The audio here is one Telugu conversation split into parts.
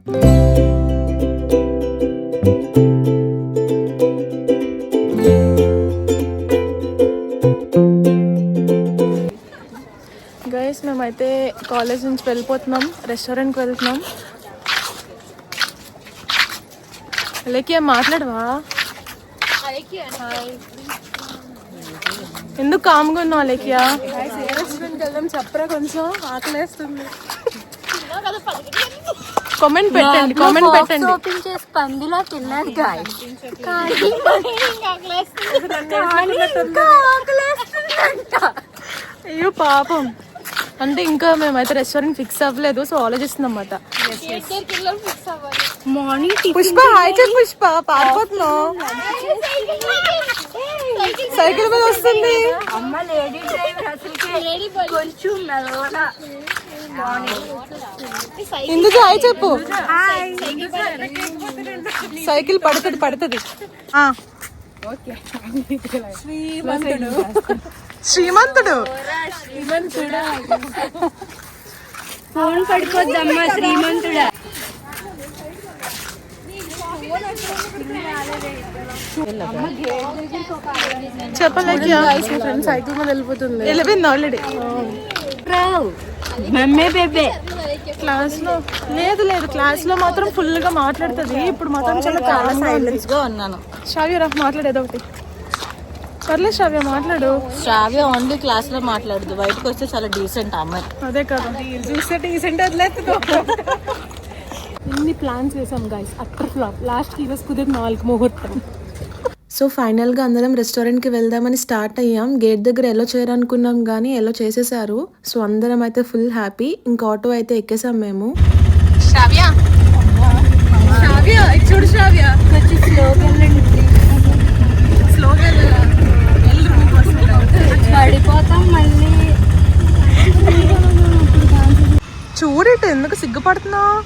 గైస్ మేమైతే కాలేజ్ నుంచి వెళ్ళిపోతున్నాం, రెస్టారెంట్కి వెళ్తున్నాం. అలేఖ్య మాట్లాడవా? ఎందుకు కామ్గా ఉన్నావు అలేఖ్య? రెస్టారెంట్కి వెళ్దాం చెప్పరా, కొంచెం ఆకలేస్తుంది. కామెంట్ పెట్టండి, కామెంట్ పెట్టండి. ఓపెన్ చేసి పందిలో తిన్నాను గాయ్స్. అయ్యో పాపం. అంటే ఇంకా మేమైతే రెస్టారెంట్ ఫిక్స్ అవ్వలేదు, సో ఆలోచిస్తున్నాం అన్నమాట. మార్నింగ్ పుష్ప హాయ్ చెప్పు. పుష్ప పారిపోతున్నావు, సైకిల్ మీద వస్తుంది. అమ్మ లేడీ డ్రైవర్ అసలు కొంచెం మెల్లగా. ఎందుకు హాయ్ చెప్పు. సైకిల్ పడుతుంది. శ్రీమంతుడు ఫోన్ పడిపోద్దమ్మా శ్రీమంతుడా. చెప్పలేక సైకిల్ మీద వెళ్ళిపోతుంది. వెళ్ళిపోయింది ఆల్రెడీ. క్లాస్ లో లేదు, క్లాస్ లో మాత్రం ఫుల్ గా మాట్లాడుతుంది. ఇప్పుడు మాత్రం చాలా సైలెన్స్ గా ఉన్నాను. శ్రావ్య మాట్లాడేది ఒకటి. సర్లే శ్రావ్య మాట్లాడు. శ్రావ్య ఓన్లీ క్లాస్ లో మాట్లాడదు, బయటకు వస్తే చాలా డీసెంట్ అమ్మాయి. అదే కదా, చూస్తే డీసెంట్ వదిలేదు. ఎన్ని ప్లాన్స్ వేసాం గైస్, అట్టర్ ఫ్లాప్. లాస్ట్ కి ఈరోజు కుదిరి 4 ముహూర్తం. సో ఫైనల్గా అందరం రెస్టారెంట్కి వెళ్దామని స్టార్ట్ అయ్యాం. గేట్ దగ్గర ఎల్లో చేయాలనుకున్నాం కానీ ఎల్లో చేసేసారు. సో అందరం అయితే ఫుల్ హ్యాపీ. ఇంకా ఆటో అయితే ఎక్కేసాం మేము. శ్రావ్య చూడు, శ్రావ్య కొంచెం స్లోగా పడిపోతాం మళ్ళీ. చూడట ఎందుకు సిగ్గుపడుతున్నావు?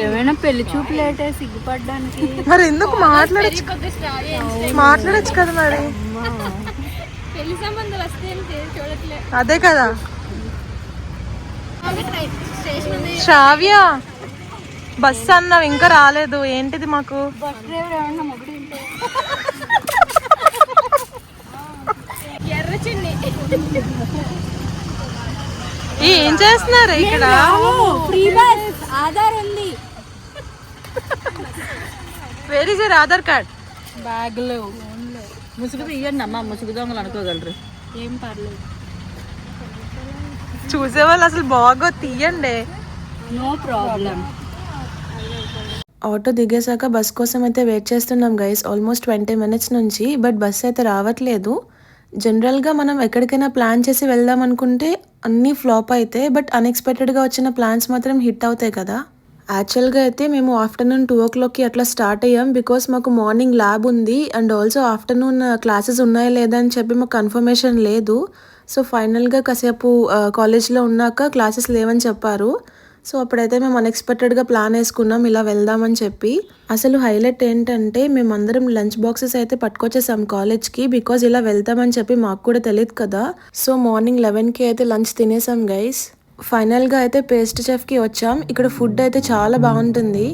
ఏమైనా పెళ్లి చూపు లేటే సిగ్గుపడడానికి. మరి ఎందుకు మాట్లాడచ్చు కదా మరి. పెళ్లి సంబంధాలు వస్తే చూడట్లే. అదే కదా. శ్రావ్య బస్సు అన్నావు ఇంకా రాలేదు, ఏంటిది మాకు? బస్ డ్రైవర్ ఏమన్నా మొగుడు ఎర్ర చిన్ని ఏం చేస్తున్నారు ఇక్కడ? ఫ్రీ బస్ ఆధార్ ఉంది. Where is your Aadhaar card? Bag లో ముసుగు తీయండి అమ్మా, ముసుగు దొంగలు అనుకోగలరు. ఏం పర్లేదు, చూసేవాళ్ళు అసలు బాగా తీయండి. No problem. ఆటో దిగేసాక బస్ కోసం అయితే వెయిట్ చేస్తున్నాం గైస్, ఆల్మోస్ట్ 20 minutes నుంచి. బట్ బస్ అయితే రావట్లేదు. జనరల్గా మనం ఎక్కడికైనా ప్లాన్ చేసి వెళ్దాం అనుకుంటే అన్నీ ఫ్లాప్ అవుతాయి, బట్ అన్ఎక్స్పెక్టెడ్గా వచ్చిన ప్లాన్స్ మాత్రం హిట్ అవుతాయి కదా. యాక్చువల్గా అయితే మేము ఆఫ్టర్నూన్ 2 o'clockకి అట్లా స్టార్ట్ అయ్యాం, బికాస్ మాకు మార్నింగ్ ల్యాబ్ ఉంది అండ్ ఆల్సో ఆఫ్టర్నూన్ క్లాసెస్ ఉన్నాయా లేదా అని చెప్పి మాకు కన్ఫర్మేషన్ లేదు. సో ఫైనల్గా కాసేపు కాలేజ్లో ఉన్నాక క్లాసెస్ లేవని చెప్పారు. సో అప్పుడైతే మేము అన్ఎక్స్పెక్టెడ్గా ప్లాన్ వేసుకున్నాం ఇలా వెళ్దామని చెప్పి. అసలు హైలైట్ ఏంటంటే మేమందరం లంచ్ బాక్సెస్ అయితే పట్టుకొచ్చేసాం కాలేజ్కి, బికాజ్ ఇలా వెళ్తామని చెప్పి మాకు కూడా తెలియదు కదా. సో మార్నింగ్ 11కి అయితే లంచ్ తినేసాం గైస్. ఫైనల్గా అయితే పేస్ట్ చెఫ్కి వచ్చాం. ఇక్కడ ఫుడ్ అయితే చాలా బాగుంటుంది.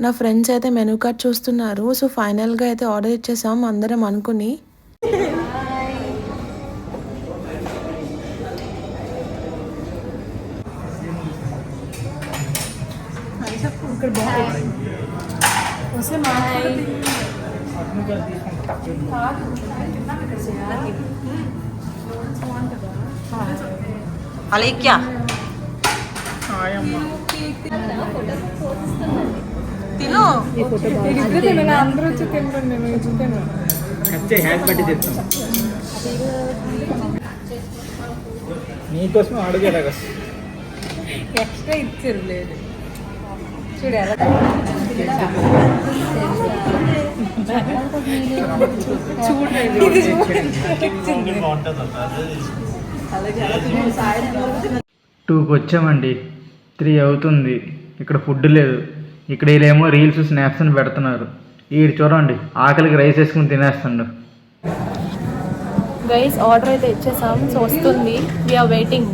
నా ఫ్రెండ్స్ అయితే మెనూ కార్డ్ చూస్తున్నారు. సో ఫైనల్గా అయితే ఆర్డర్ ఇచ్చేసాం అందరం అనుకుని. అలైక్యా తిను అందరూ వచ్చి తింటాను నేను చికెన్ నీకోసం అడుగురా ఎక్స్ట్రా ఇచ్చారు లేదు చూడు ఎలా టూకి వచ్చామండి 3 అవుతుంది. ఇక్కడ ఫుడ్ లేదు. ఇక్కడ వీళ్ళేమో రీల్స్ స్నాప్స్ అని పెడుతున్నారు. వీడు చూడండి ఆకలికి రైస్ వేసుకుని తినేస్తుండు. గైస్ ఆర్డర్ అయితే ఇచ్చేసాం, సో వస్తుంది. We are waiting.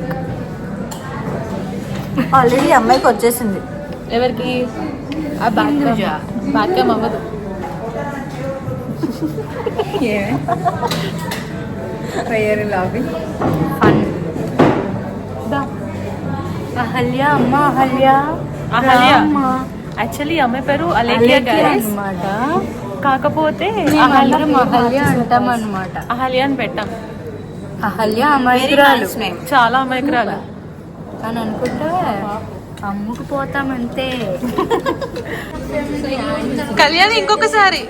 ఆల్రెడీ అమ్మాయికి వచ్చేసింది. ఎవరికి? ఆ బ్యాక్ క్యామ్ అవ్వదు. ఫైర్ లాబీ అహల్య అమ్మ అహల్య యాక్చువల్లీ అమ్మాయి పేరు అలేఖ్య గైస్ అన్నమాట. కాకపోతే అందరం అహల్య అంటాం అనమాట. అహల్య అని పెట్టాం. అహల్య అమాయకురాలు, చాలా అమాయకురాలు అని అనుకుంటే అమ్ముకు పోతామంతే. కళ్యాణి ఇంకొకసారి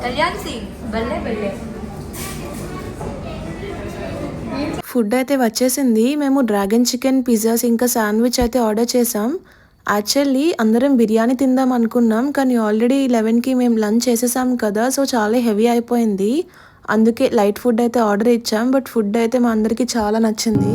కళ్యాణ్ సింగ్ బల్లే బల్లే. ఫుడ్ అయితే వచ్చేసింది. మేము డ్రాగన్ చికెన్, పిజ్జాస్ ఇంకా శాండ్విచ్ అయితే ఆర్డర్ చేసాం. యాక్చువల్లీ అందరం బిర్యానీ తిందాం అనుకున్నాం, కానీ ఆల్రెడీ 11కి మేము లంచ్ చేసేసాం కదా, సో చాలా హెవీ అయిపోయింది. అందుకే లైట్ ఫుడ్ అయితే ఆర్డర్ ఇచ్చాం. బట్ ఫుడ్ అయితే మా అందరికీ చాలా నచ్చింది.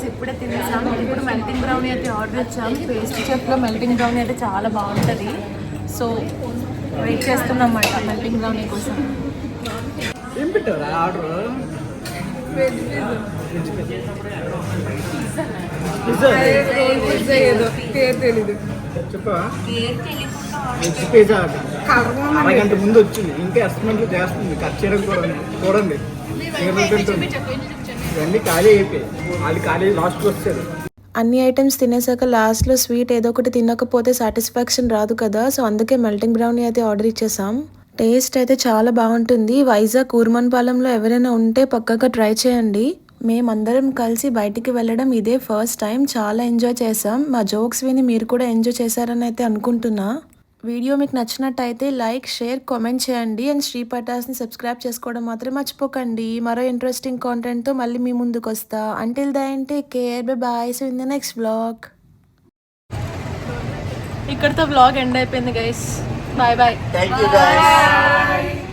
ఇప్పుడే తినేసాం. ఇప్పుడు మెల్టింగ్ బ్రౌనీ అయితే ఆర్డర్ ఇచ్చాం. పేస్ట్రీ చెఫ్లో మెల్టింగ్ బ్రౌనీ అయితే చాలా బాగుంటుంది. సో వెయిట్ చేస్తున్నమాట మెల్టింగ్ బ్రౌనీ కోసం. ఏం పెట్టారా ఆర్డర్? తెలీదు చెప్పా పిజ్జా అరగంట ముందు వచ్చింది. ఇంకా ఎస్టిమేట్లు చేస్తుంది. కట్ చేయడం కూడా ఉంది. చూడండి ఇవన్నీ ఖాళీ అయిపోయాయి. వాళ్ళు ఖాళీ లాస్ట్కి వచ్చారు. అన్ని ఐటమ్స్ తినేసాక లాస్ట్లో స్వీట్ ఏదో ఒకటి తినకపోతే సాటిస్ఫాక్షన్ రాదు కదా, సో అందుకే మెల్టింగ్ బ్రౌనీ అయితే ఆర్డర్ ఇచ్చేసాం. టేస్ట్ అయితే చాలా బాగుంటుంది. వైజాగ్ కూర్మన్పాలెంలో ఎవరైనా ఉంటే పక్కగా ట్రై చేయండి. మేమందరం కలిసి బయటికి వెళ్ళడం ఇదే ఫస్ట్ టైం. చాలా ఎంజాయ్ చేసాం. మా జోక్స్ విని మీరు కూడా ఎంజాయ్ చేశారని అయితే అనుకుంటున్నా. వీడియో మీకు నచ్చినట్టయితే లైక్, షేర్, కామెంట్ చేయండి. అండ్ శ్రీ పటాస్ని సబ్స్క్రైబ్ చేసుకోవడం మాత్రం మర్చిపోకండి. మరో ఇంట్రెస్టింగ్ కాంటెంట్తో మళ్ళీ మీ ముందుకు వస్తా. Until then take care, bye bye, see you in the next vlog. ఇక్కడితో వ్లాగ్ ఎండ్ అయిపోయింది guys. Bye bye. Thank you guys.